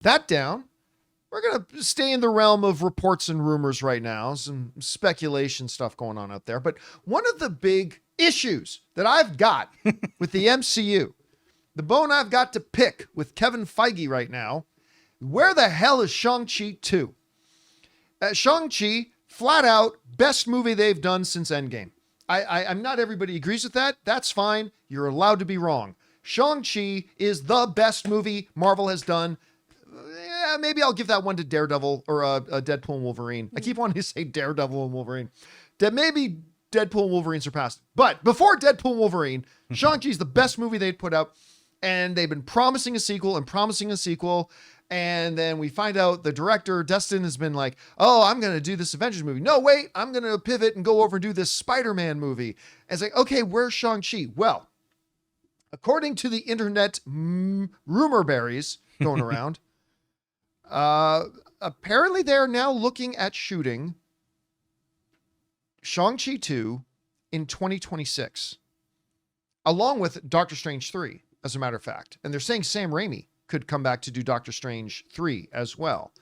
that down, we're going to stay in the realm of reports and rumors right now, some speculation stuff going on out there. But one of the big issues that I've got with the MCU, the bone I've got to pick with Kevin Feige right now, where the hell is Shang-Chi 2? Shang-Chi, flat out, best movie they've done since Endgame. I'm not everybody agrees with that. That's fine. You're allowed to be wrong. Shang-Chi is the best movie Marvel has done. Yeah, maybe I'll give that one to Daredevil or Deadpool and Wolverine. I keep wanting to say Daredevil and Wolverine. Maybe Deadpool and Wolverine surpassed. But before Deadpool and Wolverine, Shang-Chi is the best movie they'd put out. And they've been promising a sequel and promising a sequel. And then we find out the director, Destin, has been like, oh, I'm going to do this Avengers movie. No, wait, I'm going to pivot and go over and do this Spider-Man movie. And it's like, okay, where's Shang-Chi? Well, according to the internet rumor berries going around, apparently they're now looking at shooting Shang-Chi 2 in 2026, along with Doctor Strange 3, as a matter of fact. And they're saying Sam Raimi could come back to do Doctor Strange 3 as well.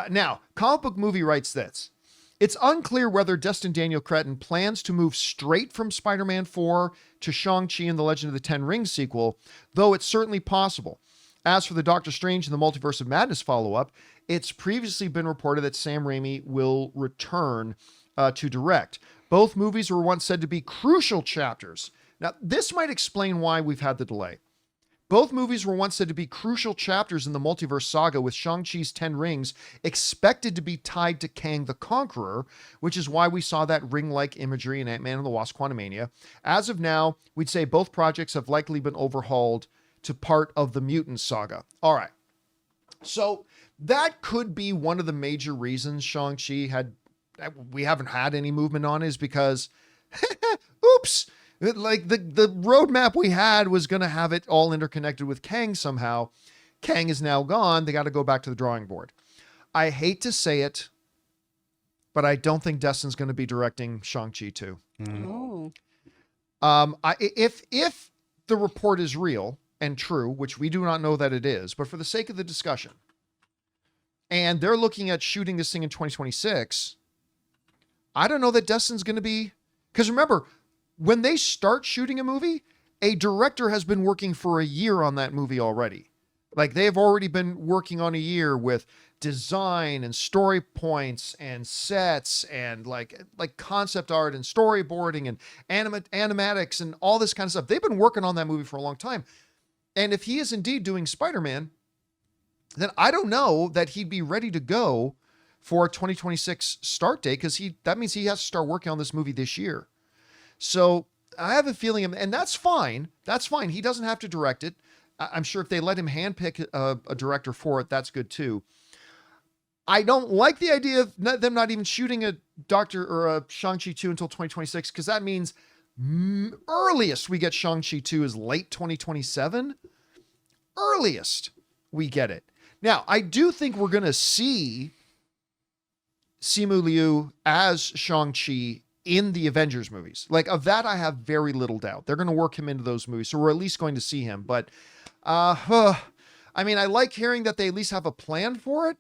Now, Comic Book Movie writes this. It's unclear whether Destin Daniel Cretton plans to move straight from Spider-Man 4 to Shang-Chi and the Legend of the Ten Rings sequel, though it's certainly possible. As for the Doctor Strange and the Multiverse of Madness follow-up, it's previously been reported that Sam Raimi will return to direct. Both movies were once said to be crucial chapters. Now, this might explain why we've had the delay. Both movies were once said to be crucial chapters in the multiverse saga, with Shang-Chi's 10 rings expected to be tied to Kang the Conqueror, which is why we saw that ring-like imagery in Ant-Man and the Wasp: Quantumania. As of now, we'd say both projects have likely been overhauled to part of the Mutant saga. All right. So that could be one of the major reasons Shang-Chi we haven't had any movement on, is because, oops, like the roadmap we had was going to have it all interconnected with Kang somehow. Kang is now gone. They got to go back to the drawing board. I hate to say it, but I don't think Destin's going to be directing Shang-Chi 2. Oh. If the report is real and true, which we do not know that it is, but for the sake of the discussion, and they're looking at shooting this thing in 2026, I don't know that Destin's going to be, because remember, when they start shooting a movie, a director has been working for a year on that movie already. Like, they've already been working on a year with design and story points and sets and like concept art and storyboarding and animatics and all this kind of stuff. They've been working on that movie for a long time. And if he is indeed doing Spider-Man, then I don't know that he'd be ready to go for a 2026 start date, because that means he has to start working on this movie this year. So I have a feeling, and that's fine. That's fine. He doesn't have to direct it. I'm sure if they let him handpick a director for it, that's good too. I don't like the idea of them not even shooting a Shang-Chi 2 until 2026, because that means earliest we get Shang-Chi 2 is late 2027. Earliest we get it. Now, I do think we're going to see Simu Liu as Shang-Chi in the Avengers movies. Like, of that, I have very little doubt. They're going to work him into those movies, so we're at least going to see him. But, I mean, I like hearing that they at least have a plan for it,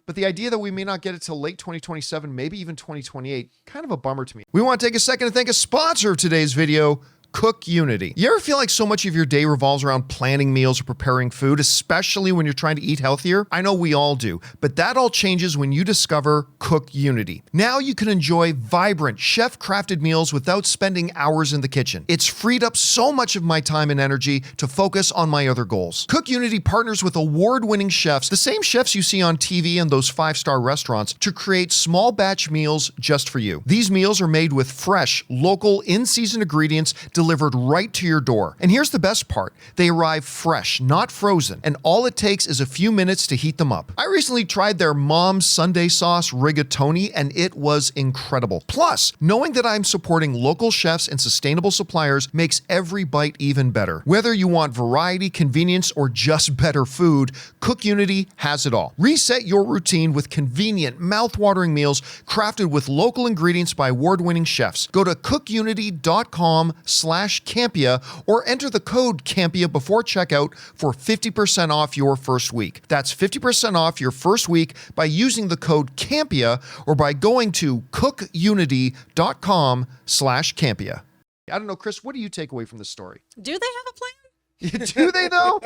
but the idea that we may not get it till late 2027, maybe even 2028, kind of a bummer to me. We want to take a second to thank a sponsor of today's video, CookUnity. You ever feel like so much of your day revolves around planning meals or preparing food, especially when you're trying to eat healthier? I know we all do, but that all changes when you discover CookUnity. Now you can enjoy vibrant, chef-crafted meals without spending hours in the kitchen. It's freed up so much of my time and energy to focus on my other goals. CookUnity partners with award-winning chefs, the same chefs you see on TV and those 5-star restaurants, to create small batch meals just for you. These meals are made with fresh, local, in-season ingredients delivered right to your door. And here's the best part. They arrive fresh, not frozen, and all it takes is a few minutes to heat them up. I recently tried their Mom's Sunday Sauce Rigatoni, and it was incredible. Plus, knowing that I'm supporting local chefs and sustainable suppliers makes every bite even better. Whether you want variety, convenience, or just better food, CookUnity has it all. Reset your routine with convenient, mouth-watering meals crafted with local ingredients by award-winning chefs. Go to cookunity.com/Slim TJCS.com/Campea or enter the code Campea before checkout for 50% off your first week. That's 50% off your first week by using the code Campea or by going to CookUnity.com/Campea. I don't know, Chris, what do you take away from this story? Do they have a plan? Do they though?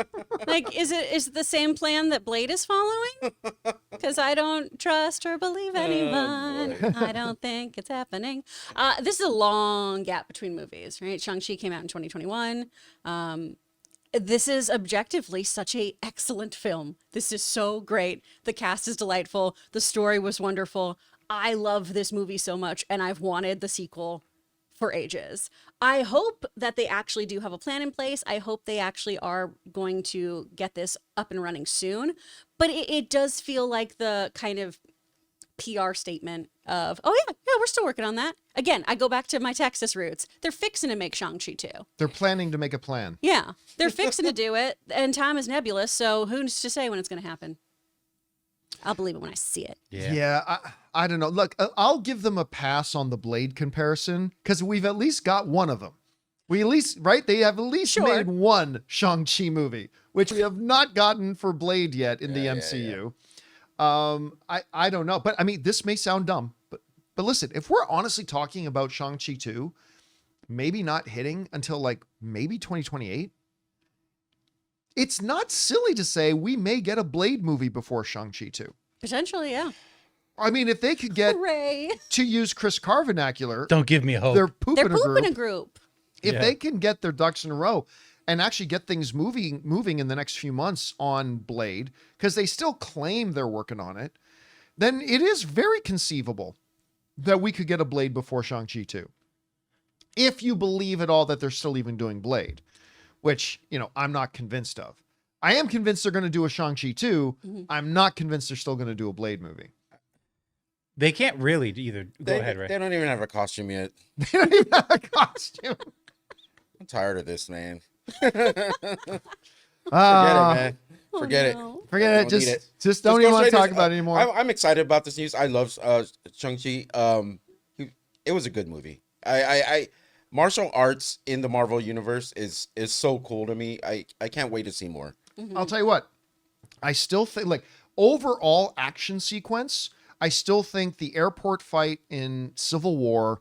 Like, is it the same plan that Blade is following? Because I don't trust or believe anyone. I don't think it's happening. This is a long gap between movies, right? Shang-Chi came out in 2021. This is objectively such a excellent film. This is so great. The cast is delightful. The story was wonderful. I love this movie so much, and I've wanted the sequel for ages. I hope that they actually do have a plan in place. I hope they actually are going to get this up and running soon. But it does feel like the kind of PR statement of, oh yeah, we're still working on that. Again, I go back to my Texas roots. They're fixing to make Shang-Chi 2. They're planning to make a plan. Yeah, they're fixing to do it, and time is nebulous, so who's to say when it's going to happen? I'll believe it when I see it. Yeah, I don't know. Look, I'll give them a pass on the Blade comparison because we've at least got one of them. We at least, right? They have at least made one Shang-Chi movie, which we have not gotten for Blade yet in the MCU. I don't know. But I mean, this may sound dumb, but listen, if we're honestly talking about Shang-Chi 2, maybe not hitting until like maybe 2028, it's not silly to say we may get a Blade movie before Shang-Chi 2. Potentially, yeah. I mean, if they could get, Hooray. to use Chris Carr vernacular, don't give me hope. They're pooping a group. If they can get their ducks in a row and actually get things moving in the next few months on Blade, because they still claim they're working on it, then it is very conceivable that we could get a Blade before Shang-Chi 2. If you believe at all that they're still even doing Blade. Which, I'm not convinced of. I am convinced they're going to do a Shang-Chi 2. Mm-hmm. I'm not convinced they're still going to do a Blade movie. They can't really either. Go ahead, Ray. They don't even have a costume yet. They don't even have a costume. I'm tired of this, man. Forget it, man. Forget it. Forget it. Just don't even want to talk about it anymore. I'm excited about this news. I love Shang-Chi. It was a good movie. Martial arts in the Marvel universe is so cool to me. I can't wait to see more. Mm-hmm. I'll tell you what, I still think like overall action sequence, I still think the airport fight in Civil War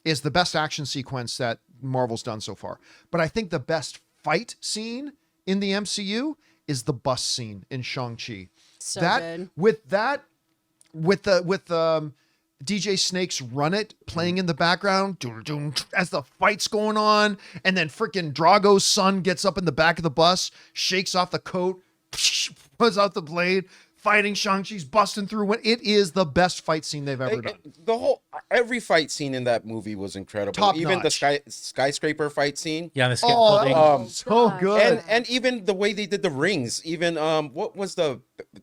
is the best action sequence that Marvel's done so far. But I think the best fight scene in the MCU is the bus scene in Shang-Chi. So good. With DJ Snake's Run It playing in the background as the fight's going on, and then freaking Drago's son gets up in the back of the bus, shakes off the coat, puts out the blade, fighting Shang-Chi's busting through. It is the best fight scene they've ever done. Every fight scene in that movie was incredible. Top even notch. the skyscraper fight scene. Yeah, the scaffolding. So good. And even the way they did the rings. Even what was the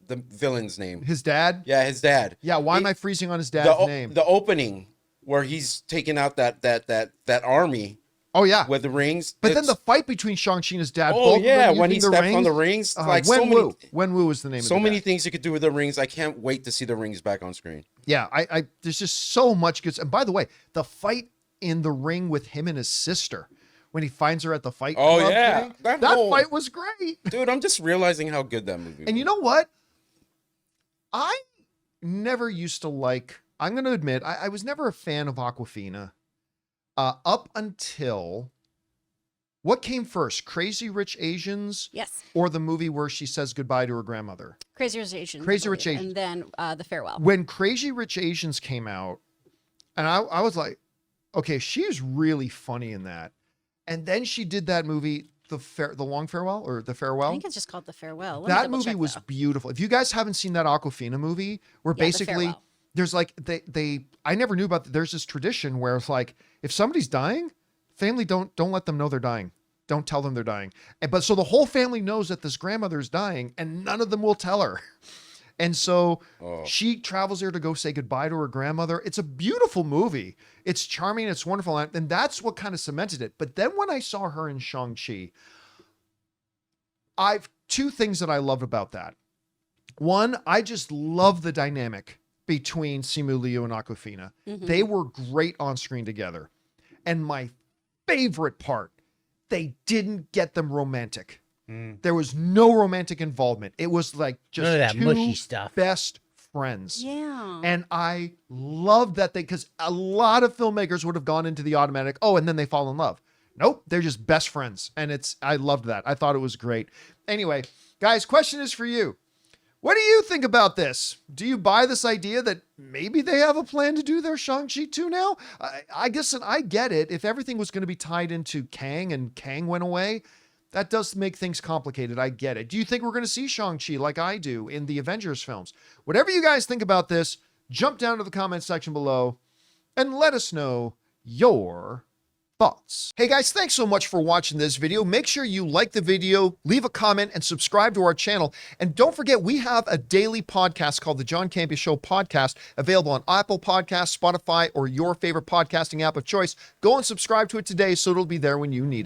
villain's name? His dad? Yeah, his dad. Yeah, why am I freezing on his dad's name? The opening where he's taking out that army. Oh yeah, with the rings. But then the fight between Shang-Chi and his dad. Oh both yeah, when he steps on the rings. Like Wen Wu is the name. So of many things you could do with the rings. I can't wait to see the rings back on screen. Yeah, I there's just so much good. And by the way, the fight in the ring with him and his sister when he finds her at the fight. Oh club yeah, thing, that fight was great, dude. I'm just realizing how good that movie was. And you know what? I never used to like. I'm going to admit I was never a fan of Awkwafina. Up until. What came first, Crazy Rich Asians? Yes. Or the movie where she says goodbye to her grandmother? Crazy Rich Asians. Crazy Rich Asians. And then The Farewell. When Crazy Rich Asians came out, and I was like, okay, she's really funny in that. And then she did that movie, The Long Farewell or The Farewell? I think it's just called The Farewell. That movie was beautiful. If you guys haven't seen that Awkwafina movie, where basically there's like, I never knew about, there's this tradition where it's like, if somebody's dying, family don't let them know they're dying. Don't tell them they're dying. But so the whole family knows that this grandmother is dying and none of them will tell her. And so she travels there to go say goodbye to her grandmother. It's a beautiful movie. It's charming. It's wonderful. And that's what kind of cemented it. But then when I saw her in Shang-Chi, I've two things that I loved about that. One, I just love the dynamic between Simu Liu and Awkwafina. Mm-hmm. They were great on screen together. And my favorite part. They didn't get them romantic. Mm. There was no romantic involvement. It was like just None of that two mushy stuff. best friends. Yeah. And I love that because a lot of filmmakers would have gone into the automatic, oh, and then they fall in love. Nope, they're just best friends. And I loved that. I thought it was great. Anyway, guys, question is for you. What do you think about this? Do you buy this idea that maybe they have a plan to do their Shang-Chi 2 now? I guess, and I get it. If everything was going to be tied into Kang and Kang went away, that does make things complicated. I get it. Do you think we're going to see Shang-Chi like I do in the Avengers films? Whatever you guys think about this, jump down to the comment section below and let us know your thoughts. Hey guys, thanks so much for watching this video. Make sure you like the video, leave a comment, and subscribe to our channel. And don't forget, we have a daily podcast called the John Campea Show podcast, available on Apple Podcasts, Spotify, or your favorite podcasting app of choice. Go and subscribe to it today so it'll be there when you need it.